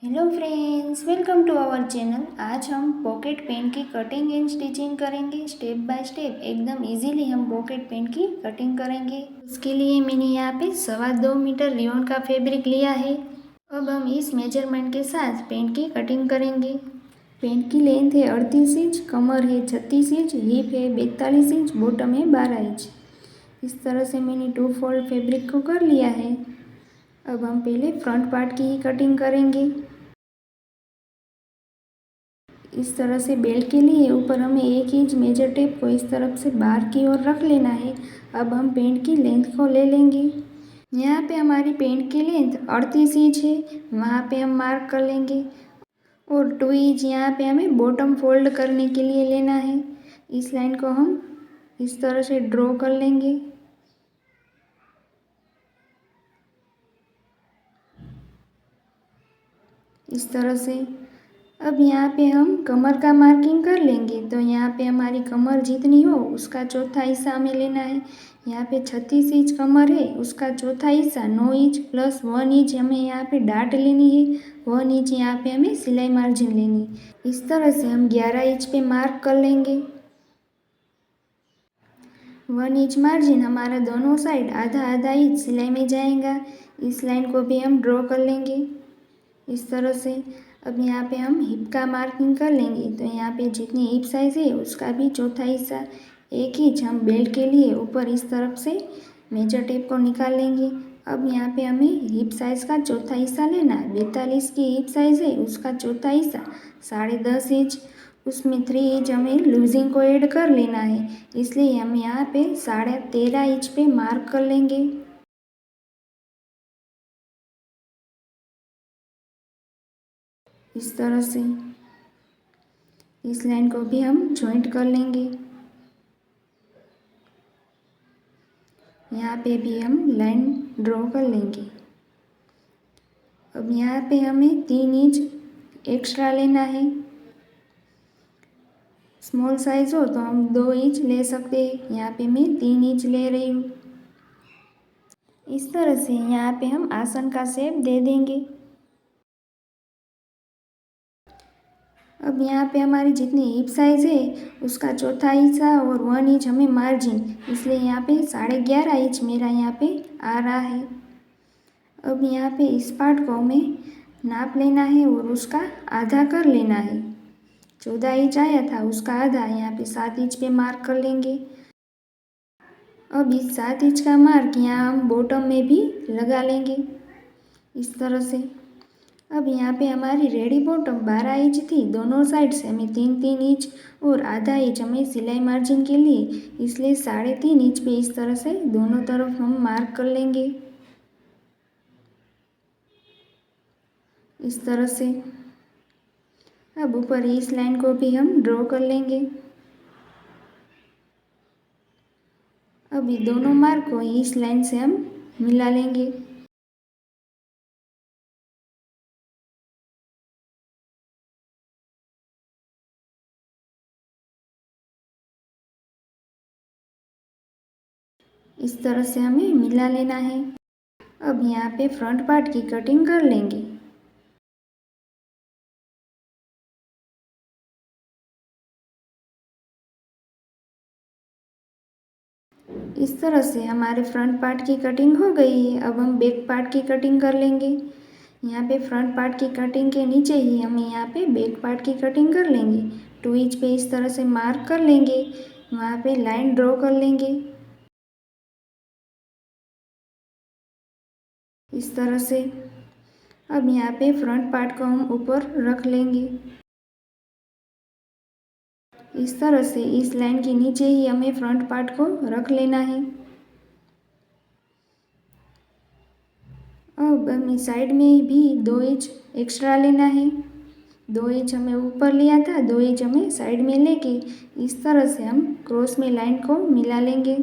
Hello friends, welcome to our channel. आज हम pocket pen की कटिंग एंड स्टिचिंग करेंगे स्टेप बाय स्टेप। एकदम इजीली हम पॉकेट पेन की कटिंग करेंगे। उसके लिए मैंने यहाँ पे 2.25 मीटर रियोन का फैब्रिक लिया है। अब हम इस मेजरमेंट के साथ पेन की कटिंग करेंगे। पेन की लेंथ है 38 इंच, कमर है 36 इंच, हिप है 42 इंच, बॉटम है 12 इंच। इस तरह से मैंने 2 फोल्ड फैब्रिक को कर लिया है। अब हम पहले फ्रंट पार्ट की ही कटिंग करेंगे। इस तरह से बेल्ट के लिए ऊपर हमें 1 इंच मेजर टेप को इस तरफ से बाहर की ओर रख लेना है। अब हम पेंट की लेंथ को ले लेंगे। यहाँ पे हमारी पेंट की लेंथ 38 इंच है, वहाँ पे हम मार्क कर लेंगे। और 2 इंच यहाँ पे हमें बॉटम फोल्ड करने के लिए लेना है। इस लाइन को हम इस तरह से ड्रॉ कर लेंगे। इस तरह से अब यहाँ पे हम कमर का मार्किंग कर लेंगे। तो यहाँ पे हमारी कमर जितनी हो उसका चौथा हिस्सा हमें लेना है। यहाँ पे 36 इंच कमर है, उसका चौथा हिस्सा 9 इंच प्लस 1 इंच हमें यहाँ पे डाट लेनी है। 1 इंच यहाँ पे हमें सिलाई मार्जिन लेनी है। इस तरह से हम 11 इंच पे मार्क कर लेंगे। 1 इंच मार्जिन हमारा दोनों साइड आधा आधा इंच सिलाई में जाएगा। इस लाइन को भी हम ड्रॉ कर लेंगे इस तरह से। अब यहाँ पे हम हिप का मार्किंग कर लेंगे। तो यहाँ पे जितनी हिप साइज़ है उसका भी चौथा हिस्सा 1 इंच हम बेल्ट के लिए ऊपर इस तरफ से मेजर टेप को निकाल लेंगे। अब यहाँ पे हमें हिप साइज़ का चौथा हिस्सा लेना है। 42 की हिप साइज़ है, उसका चौथा हिस्सा 10.5 इंच, उसमें 3 इंच हमें लूजिंग को ऐड कर लेना है। इसलिए हम यहाँ पे 13.5 इंच पे मार्क कर लेंगे इस तरह से। इस लाइन को भी हम जॉइंट कर लेंगे। यहाँ पे भी हम लाइन ड्रॉ कर लेंगे। अब यहाँ पे हमें 3 इंच एक्स्ट्रा लेना है। स्मॉल साइज़ हो तो हम 2 इंच ले सकते हैं, यहाँ पे मैं 3 इंच ले रही हूँ। इस तरह से यहाँ पे हम आसन का शेप दे देंगे। अब यहाँ पे हमारी जितनी हिप साइज़ है उसका चौथा हिस्सा और 1 इंच हमें मार्जिन, इसलिए यहाँ पे 11.5 इंच मेरा यहाँ पे आ रहा है। अब यहाँ पे इस पार्ट को हमें नाप लेना है और उसका आधा कर लेना है। 14 इंच आया था, उसका आधा यहाँ पे 7 इंच पे मार्क कर लेंगे। अब इस 7 इंच का मार्क यहाँ हम बॉटम में भी लगा लेंगे इस तरह से। अब यहाँ पे हमारी रेडी बॉटम 12 इंच थी, दोनों साइड से हमें 3-3 इंच और आधा इंच हमें सिलाई मार्जिन के लिए, इसलिए 3.5 इंच पे इस तरह से दोनों तरफ हम मार्क कर लेंगे इस तरह से। अब ऊपर इस लाइन को भी हम ड्रॉ कर लेंगे। अब ये दोनों मार्क को इस लाइन से हम मिला लेंगे। इस तरह से हमें मिला लेना है। अब यहाँ पे फ्रंट पार्ट की कटिंग कर लेंगे। इस तरह से हमारे फ्रंट पार्ट की कटिंग हो गई है। अब हम बैक पार्ट की कटिंग कर लेंगे। यहाँ पे फ्रंट पार्ट की कटिंग के नीचे ही हम यहाँ पे बैक पार्ट की कटिंग कर लेंगे। 2 इंच पे इस तरह से मार्क कर लेंगे, वहाँ पे लाइन ड्रॉ कर लेंगे इस तरह से। अब यहाँ पे फ्रंट पार्ट को हम ऊपर रख लेंगे इस तरह से। इस लाइन के नीचे ही हमें फ्रंट पार्ट को रख लेना है। अब हमें साइड में भी 2 इंच एक्स्ट्रा लेना है। 2 इंच हमें ऊपर लिया था, 2 इंच हमें साइड में लेके इस तरह से हम क्रॉस में लाइन को मिला लेंगे।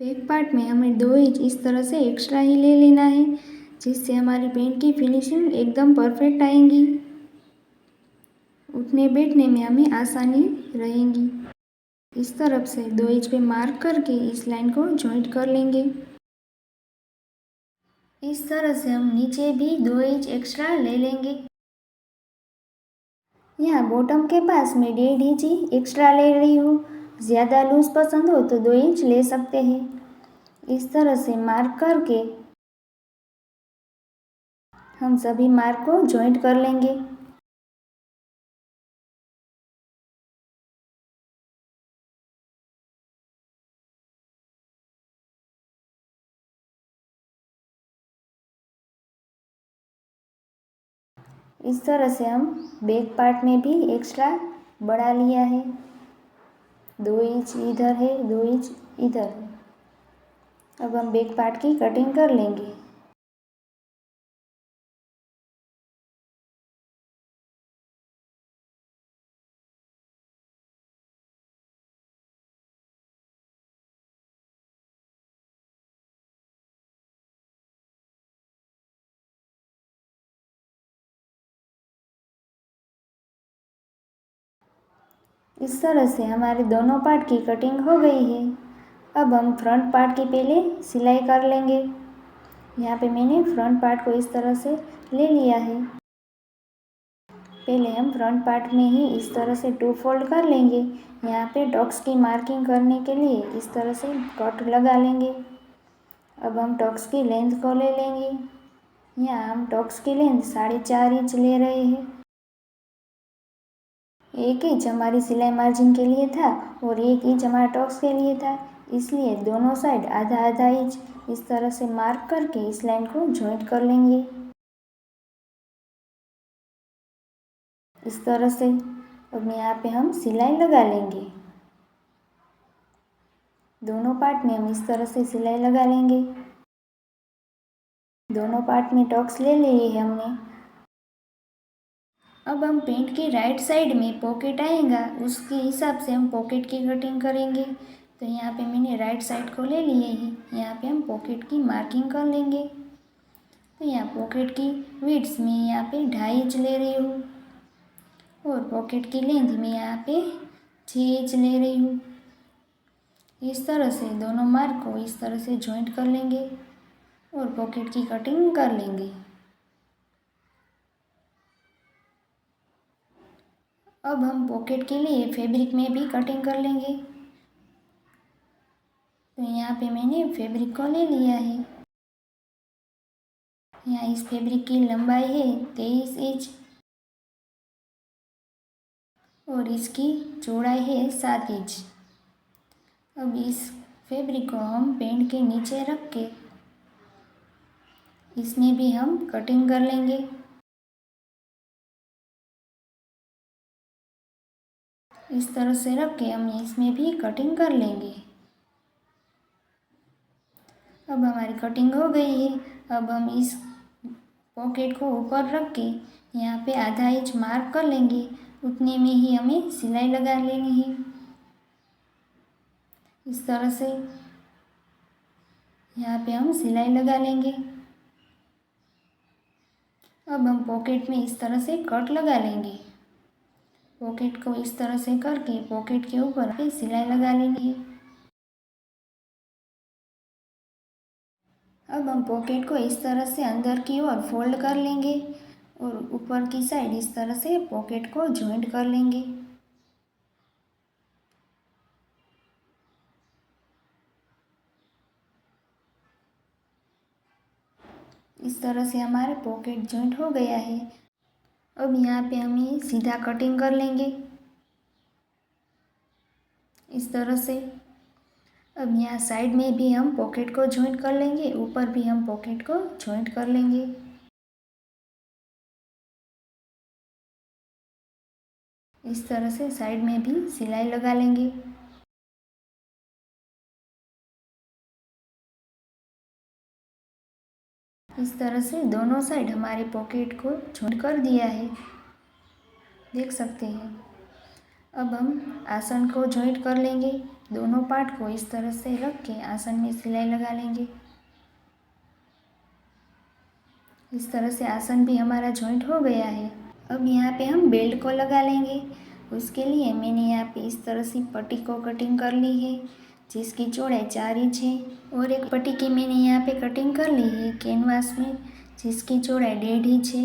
बैक पार्ट में हमें 2 इंच इस तरह से एक्स्ट्रा ही ले लेना है, जिससे हमारी पेंट की फिनिशिंग एकदम परफेक्ट आएंगी। उठने बैठने में हमें आसानी रहेगी। इस तरफ से 2 इंच पे मार्क करके इस लाइन को जॉइंट कर लेंगे। इस तरह से हम नीचे भी 2 इंच एक्स्ट्रा ले लेंगे। यहाँ बॉटम के पास मैं 1.5 इंच ही एक्स्ट्रा ले रही हूँ। ज़्यादा लूज पसंद हो तो 2 इंच ले सकते हैं। इस तरह से मार्क करके हम सभी मार्क को जॉइंट कर लेंगे। इस तरह से हम बैक पार्ट में भी एक्स्ट्रा बढ़ा लिया है। 2 इंच इधर है, 2 इंच इधर है। अब हम बैक पार्ट की कटिंग कर लेंगे। इस तरह से हमारे दोनों पार्ट की कटिंग हो गई है। अब हम फ्रंट पार्ट की पहले सिलाई कर लेंगे। यहाँ पे मैंने फ्रंट पार्ट को इस तरह से ले लिया है। पहले हम फ्रंट पार्ट में ही इस तरह से 2 फोल्ड कर लेंगे। यहाँ पे टक्स की मार्किंग करने के लिए इस तरह से कट लगा लेंगे। अब हम टक्स की लेंथ को ले लेंगे। यहाँ हम टक्स की लेंथ 4.5 इंच ले रहे हैं। 1 इंच हमारी सिलाई मार्जिन के लिए था और 1 इंच हमारा टक्स के लिए था, इसलिए दोनों साइड आधा आधा इंच इस तरह से मार्क करके इस लाइन को जॉइंट कर लेंगे। इस तरह से अब यहाँ पे हम सिलाई लगा लेंगे। दोनों पार्ट में हम इस तरह से सिलाई लगा लेंगे। दोनों पार्ट में टक्स ले लिए है हमने। अब हम पेंट की राइट साइड में पॉकेट आएगा, उसके हिसाब से हम पॉकेट की कटिंग करेंगे। तो यहाँ पे मैंने राइट साइड को ले लिए ही। यहाँ पे हम पॉकेट की मार्किंग कर लेंगे। तो यहाँ पॉकेट की विड्थ में यहाँ पे 2.5 इंच ले रही हूँ और पॉकेट की लेंथ में यहाँ पे 6 इंच ले रही हूँ। इस तरह से दोनों मार्क को इस तरह से जॉइंट कर लेंगे और पॉकेट की कटिंग कर लेंगे। अब हम पॉकेट के लिए फैब्रिक में भी कटिंग कर लेंगे। तो यहाँ पे मैंने फैब्रिक को ले लिया है। यहाँ इस फैब्रिक की लंबाई है 23 इंच और इसकी चौड़ाई है 7 इंच। अब इस फैब्रिक को हम पेंट के नीचे रख के इसमें भी हम कटिंग कर लेंगे। इस तरह से रख के हम इसमें भी कटिंग कर लेंगे। अब हमारी कटिंग हो गई है। अब हम इस पॉकेट को ऊपर रख के यहाँ पे आधा इंच मार्क कर लेंगे। उतने में ही हमें सिलाई लगा लेनी है। इस तरह से यहाँ पे हम सिलाई लगा लेंगे। अब हम पॉकेट में इस तरह से कट लगा लेंगे। पॉकेट को इस तरह से करके पॉकेट के ऊपर पे सिलाई लगा लेंगे। अब हम पॉकेट को इस तरह से अंदर की ओर फोल्ड कर लेंगे और ऊपर की साइड इस तरह से पॉकेट को जॉइंट कर लेंगे। इस तरह से हमारे पॉकेट जॉइंट हो गया है। अब यहाँ पे हम ये सीधा कटिंग कर लेंगे इस तरह से। अब यहाँ साइड में भी हम पॉकेट को जॉइंट कर लेंगे, ऊपर भी हम पॉकेट को जॉइंट कर लेंगे। इस तरह से साइड में भी सिलाई लगा लेंगे। इस तरह से दोनों साइड हमारे पॉकेट को जॉइंट कर दिया है, देख सकते हैं। अब हम आसन को जॉइंट कर लेंगे। दोनों पार्ट को इस तरह से रख के आसन में सिलाई लगा लेंगे। इस तरह से आसन भी हमारा जॉइंट हो गया है। अब यहाँ पे हम बेल्ट को लगा लेंगे। उसके लिए मैंने यहाँ पे इस तरह से पट्टी को कटिंग कर ली है। जिसकी चौड़ाई 4 इंच है। और एक पट्टी की मैंने यहाँ पे कटिंग कर ली है कैनवास में, जिसकी चौड़ाई 1.5 इंच है।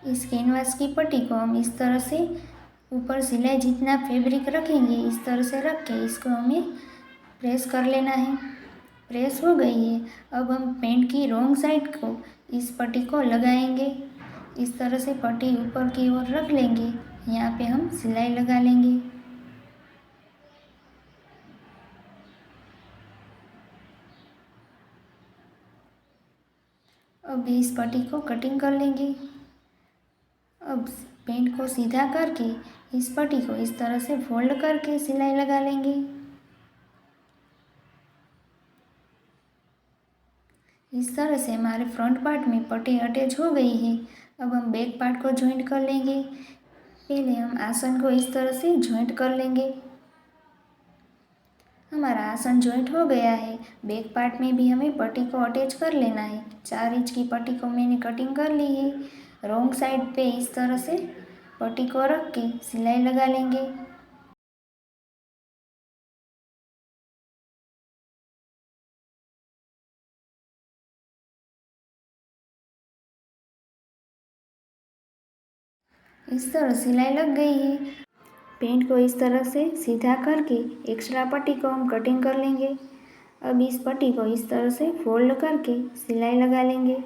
इस कैनवास की पट्टी को हम इस तरह से ऊपर सिलाई जितना फैब्रिक रखेंगे इस तरह से रख के इसको हमें प्रेस कर लेना है। प्रेस हो गई है। अब हम पेंट की रॉन्ग साइड को इस पट्टी को लगाएंगे। इस तरह से पट्टी ऊपर की ओर रख लेंगे। यहाँ पे हम सिलाई लगा लेंगे। अब इस पट्टी को कटिंग कर लेंगे। अब पेंट को सीधा करके इस पट्टी को इस तरह से फोल्ड करके सिलाई लगा लेंगे। इस तरह से हमारे फ्रंट पार्ट में पट्टी अटैच हो गई है। अब हम बैक पार्ट को जॉइंट कर लेंगे। पहले हम आसन को इस तरह से जॉइंट कर लेंगे। हमारा आसन जॉइंट हो गया है। बैक पार्ट में भी हमें पट्टी को अटैच कर लेना है। 4 इंच की पट्टी को मैंने कटिंग कर ली है। रॉन्ग साइड पे इस तरह से पट्टी को रख के सिलाई लगा लेंगे। इस तरह सिलाई लग गई है। पेंट को इस तरह से सीधा करके एक्स्ट्रा पट्टी को हम कटिंग कर लेंगे। अब इस पट्टी को इस तरह से फोल्ड करके सिलाई लगा लेंगे।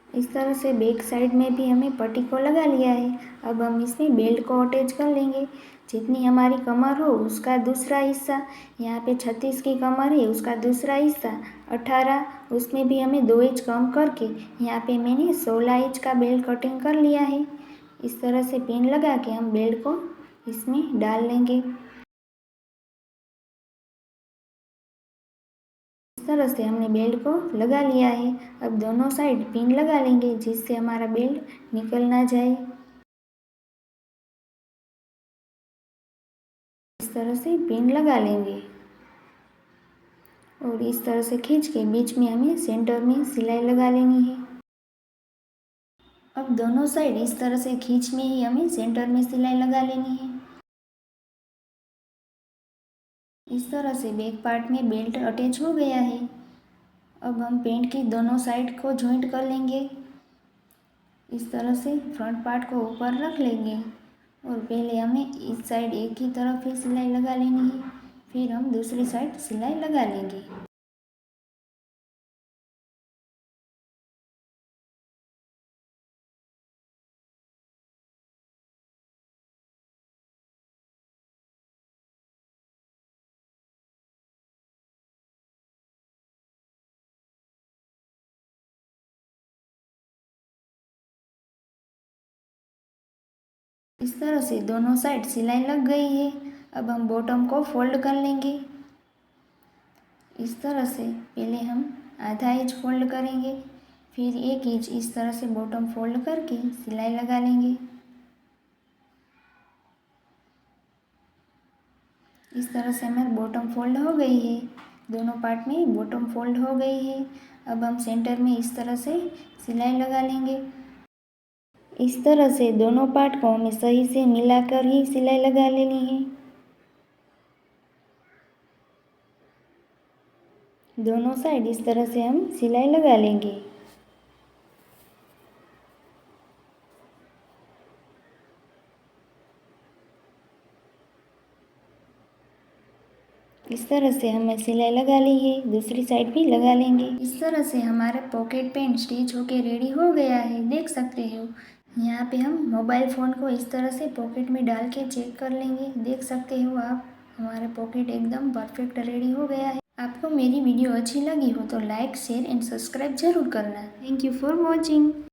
इस तरह से बैक साइड में भी हमें पट्टी को लगा लिया है। अब हम इसमें बेल्ट को अटैच कर लेंगे। जितनी हमारी कमर हो उसका दूसरा हिस्सा, यहाँ पे 36 की कमर है उसका दूसरा हिस्सा 18, उसमें भी हमें 2 इंच कम करके यहाँ पे मैंने 16 इंच का बेल्ट कटिंग कर लिया है। इस तरह से पिन लगा के हम बेल्ट को इसमें डाल लेंगे। इस तरह से हमने बेल्ट को लगा लिया है। अब दोनों साइड पिन लगा लेंगे जिससे हमारा बेल्ट निकल ना जाए। इस तरह से पिन लगा लेंगे और इस तरह से खींच के बीच में हमें सेंटर में सिलाई लगा लेनी है। अब दोनों साइड इस तरह से खींच में ही हमें सेंटर में सिलाई लगा लेनी है। इस तरह से बैक पार्ट में बेल्ट अटैच हो गया है। अब हम पेंट की दोनों साइड को जॉइंट कर लेंगे। इस तरह से फ्रंट पार्ट को ऊपर रख लेंगे और पहले हमें इस साइड एक ही तरफ ही सिलाई लगा लेनी है, फिर हम दूसरी साइड सिलाई लगा लेंगे। इस तरह से दोनों साइड सिलाई लग गई है। अब हम बॉटम को फोल्ड कर लेंगे। इस तरह से पहले हम आधा इंच फोल्ड करेंगे, फिर 1 इंच इस तरह से बॉटम फोल्ड करके सिलाई लगा लेंगे। इस तरह से हमारी बॉटम फोल्ड हो गई है। दोनों पार्ट में बॉटम फोल्ड हो गई है। अब हम सेंटर में इस तरह से सिलाई लगा लेंगे। इस तरह से दोनों पार्ट को हमें सही से मिलाकर ही सिलाई लगा लेनी है। दोनों साइड इस तरह से हम सिलाई लगा लेंगे। इस तरह से हमने सिलाई लगा ली है, दूसरी साइड भी लगा लेंगे। इस तरह से हमारा पॉकेट पेंट स्टिच होके रेडी हो गया है, देख सकते हो। यहाँ पे हम मोबाइल फ़ोन को इस तरह से पॉकेट में डाल के चेक कर लेंगे, देख सकते हो आप। हमारा पॉकेट एकदम परफेक्ट रेडी हो गया है। आपको मेरी वीडियो अच्छी लगी हो तो लाइक शेयर एंड सब्सक्राइब जरूर करना। Thank you for watching.